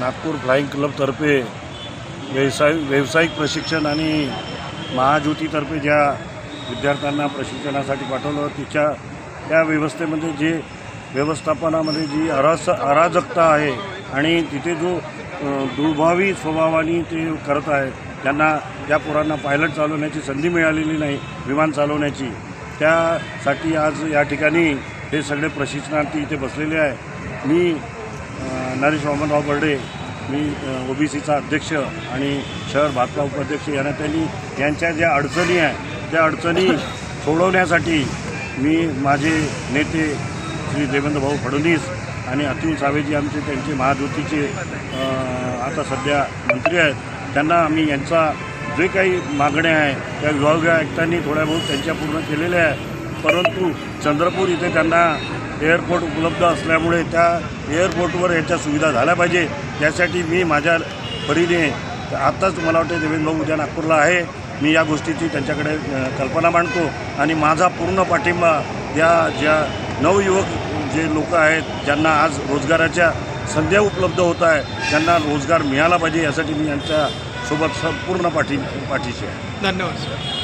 Nagpur flying क्लबतर्फे व्यावसायिक प्रशिक्षण आणि महाज्योतीतर्फे ज्या विद्यार्थ्यांना प्रशिक्षणासाठी पाठवलं त्या व्यवस्थेमध्ये जे व्यवस्थापनामध्ये जी अराजकता आहे आणि तिथे जो दुर्भावी स्वभावाने ते करत आहेत, त्यांना त्या पोरांना पायलट चालवण्याची संधी मिळालेली नाही, विमान चालवण्याची, त्यासाठी आज या ठिकाणी हे सगळे प्रशिक्षणार्थी इथे बसलेले आहे. मी नरेश वामनराव बर्डे, मी OBCचा अध्यक्ष आणि शहर भाजपा उपाध्यक्ष यांच्या ज्या अडचणी आहेत त्या अडचणी सोडवण्यासाठी मी माझे नेते श्री देवेंद्र भाऊ फडणवीस आणि अतुल सावेजी आमचे त्यांचे महाज्योतीचे आता सध्या मंत्री आहेत, त्यांना आम्ही यांचा जे काही मागण्या आहे त्या विभागीय आयुक्तांनी थोड्या बहुत त्यांच्या पूर्ण केलेल्या आहे. परंतु चंद्रपूर इथे त्यांना एअरपोर्ट उपलब्ध असल्यामुळे त्या एअरपोर्टवर याच्या सुविधा झाल्या पाहिजे, त्यासाठी मी माझ्या परीने आत्ताच मला वाटतं देवेंद्र भाऊ उद्या नागपूरला आहे, मी या गोष्टीची त्यांच्याकडे कल्पना मांडतो आणि माझा पूर्ण पाठिंबा ज्या नवयुवक जे लोक आहेत ज्यांना आज रोजगाराच्या संधी उपलब्ध होत आहे, त्यांना रोजगार मिळाला पाहिजे यासाठी मी यांच्यासोबत संपूर्ण पाठीशी आहे. धन्यवाद सर.